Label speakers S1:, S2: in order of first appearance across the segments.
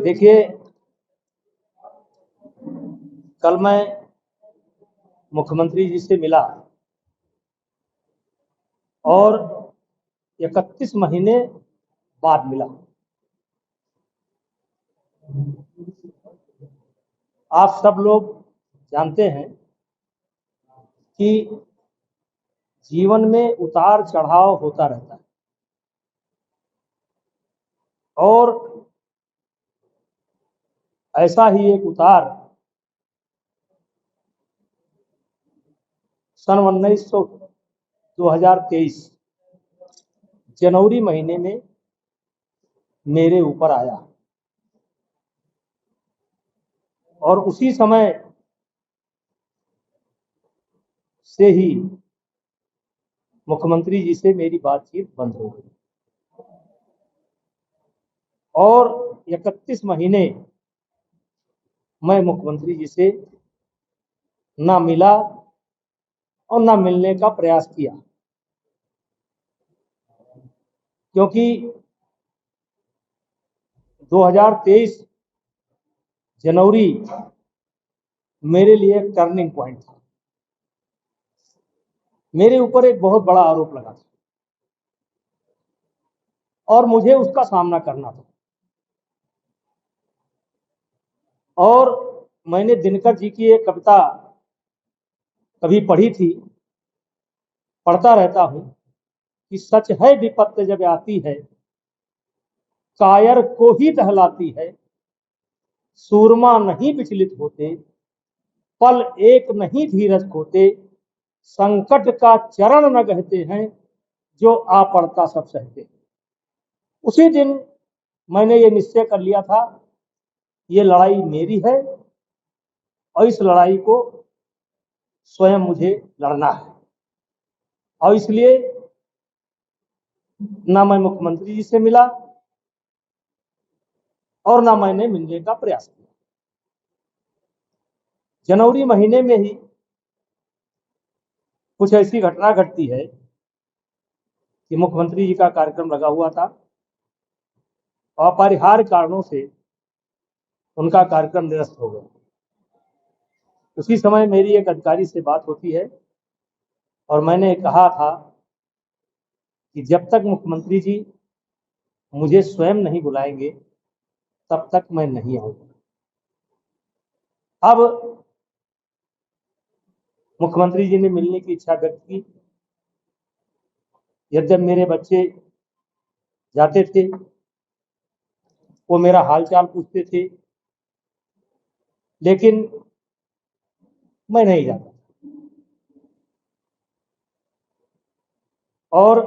S1: देखिए, कल मैं मुख्यमंत्री जी से मिला और 31 महीने बाद मिला। आप सब लोग जानते हैं कि जीवन में उतार चढ़ाव होता रहता है और ऐसा ही एक उतार सन 2023 जनवरी महीने में मेरे ऊपर आया और उसी समय से ही मुख्यमंत्री जी से मेरी बातचीत बंद हो गई और 31 महीने मैं मुख्यमंत्री जी से ना मिला और ना मिलने का प्रयास किया, क्योंकि 2023 जनवरी मेरे लिए एक टर्निंग पॉइंट था। मेरे ऊपर एक बहुत बड़ा आरोप लगा था और मुझे उसका सामना करना था। और मैंने दिनकर जी की एक कविता कभी पढ़ी थी, पढ़ता रहता हूं कि सच है विपत्ति जब आती है, कायर को ही दहलाती है, सूरमा नहीं विचलित होते, पल एक नहीं धीरज खोते, संकट का चरण न गहते हैं, जो आ पड़ता सब सहते। उसी दिन मैंने ये निश्चय कर लिया था, ये लड़ाई मेरी है और इस लड़ाई को स्वयं मुझे लड़ना है। और इसलिए ना मैं मुख्यमंत्री जी से मिला और ना मैंने मिलने का प्रयास किया। जनवरी महीने में ही कुछ ऐसी घटना घटती है कि मुख्यमंत्री जी का कार्यक्रम लगा हुआ था, अपरिहार्य कारणों से उनका कार्यक्रम निरस्त हो गया। उसी समय मेरी एक अधिकारी से बात होती है और मैंने कहा था कि जब तक मुख्यमंत्री जी मुझे स्वयं नहीं बुलाएंगे तब तक मैं नहीं आऊंगा। अब मुख्यमंत्री जी ने मिलने की इच्छा व्यक्त की। यद्यप मेरे बच्चे जाते थे, वो मेरा हालचाल पूछते थे, लेकिन मैं नहीं जाता। और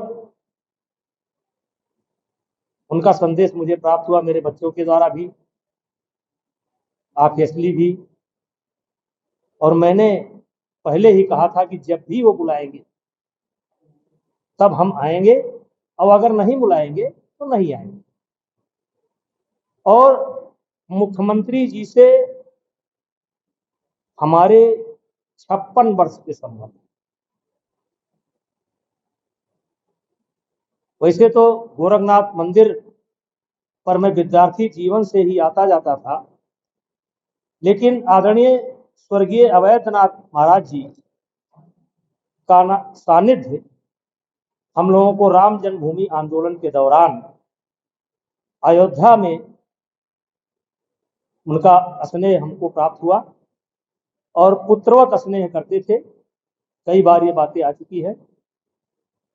S1: उनका संदेश मुझे प्राप्त हुआ मेरे बच्चों के द्वारा भी, ऑब्वियसली भी। और मैंने पहले ही कहा था कि जब भी वो बुलाएंगे तब हम आएंगे, और अगर नहीं बुलाएंगे तो नहीं आएंगे। और मुख्यमंत्री जी से हमारे 56 वर्ष के संबंध। वैसे तो गोरखनाथ मंदिर पर मैं विद्यार्थी जीवन से ही आता जाता था, लेकिन आदरणीय स्वर्गीय अवैधनाथ महाराज जी का सानिध्य हम लोगों को राम जन्मभूमि आंदोलन के दौरान अयोध्या में उनका स्नेह हमको प्राप्त हुआ और पुत्रवत स्नेह करते थे। कई बार ये बातें आ चुकी है।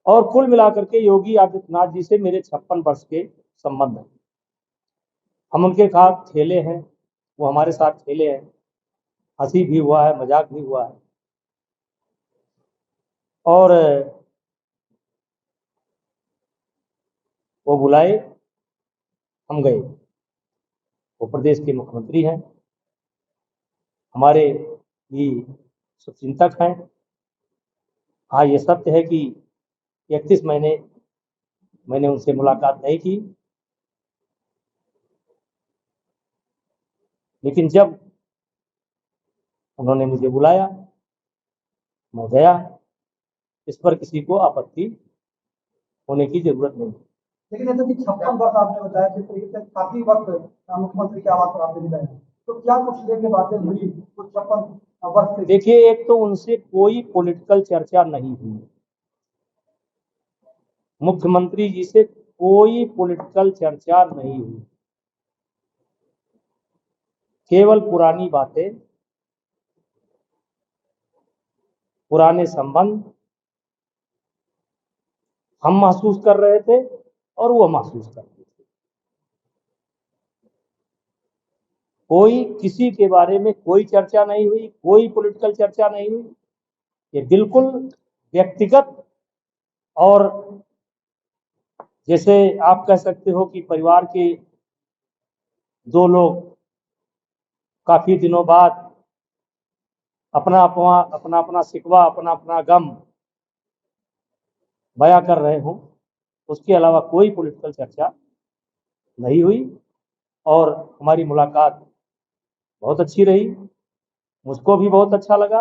S1: और कुल मिलाकर के योगी आदित्यनाथ जी से मेरे 56 वर्ष के संबंध हैं। हम उनके साथ खेले हैं, वो हमारे साथ खेले हैं, हंसी भी हुआ है, मजाक भी हुआ है। और वो बुलाए, हम गए। वो प्रदेश के मुख्यमंत्री हैं, हमारे भी शुभचिंतक हैं। हाँ, ये सत्य है कि 31 महीने मैंने उनसे मुलाकात नहीं की, लेकिन जब उन्होंने मुझे बुलाया मैं गया। इस पर किसी को आपत्ति होने की जरूरत नहीं।
S2: लेकिन नेता जी 56 वर्ष आपने बताया, जिस तरीके से काफी वक्त मुख्यमंत्री के आवास पर आपने बिताया, तो क्या कुछ लेके बातें हुई उस 56 वर्ष से?
S1: देखिए, एक तो उनसे कोई पॉलिटिकल चर्चा नहीं हुई, मुख्यमंत्री जी से कोई पॉलिटिकल चर्चा नहीं हुई, केवल पुरानी बातें, पुराने संबंध हम महसूस कर रहे थे और वो महसूस कर रहे थे। कोई किसी के बारे में कोई चर्चा नहीं हुई, कोई पॉलिटिकल चर्चा नहीं हुई। ये बिल्कुल व्यक्तिगत, और जैसे आप कह सकते हो कि परिवार के दो लोग काफी दिनों बाद अपना अपना शिकवा, अपना अपना गम बयां कर रहे हों, उसके अलावा कोई पॉलिटिकल चर्चा नहीं हुई। और हमारी मुलाकात बहुत अच्छी रही, मुझको भी बहुत अच्छा लगा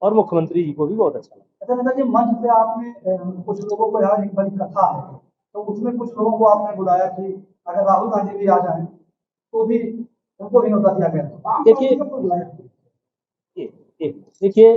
S1: और मुख्यमंत्री जी को भी बहुत अच्छा लगा।
S2: अच्छा नेता जी, मंच से आपने कुछ लोगों को, यहाँ एक बड़ी कथा है, तो उसमें कुछ लोगों को आपने बुलाया कि अगर राहुल गांधी भी आ जाए तो भी उनको भी न्योता दिया गया।
S1: देखिए, देखिए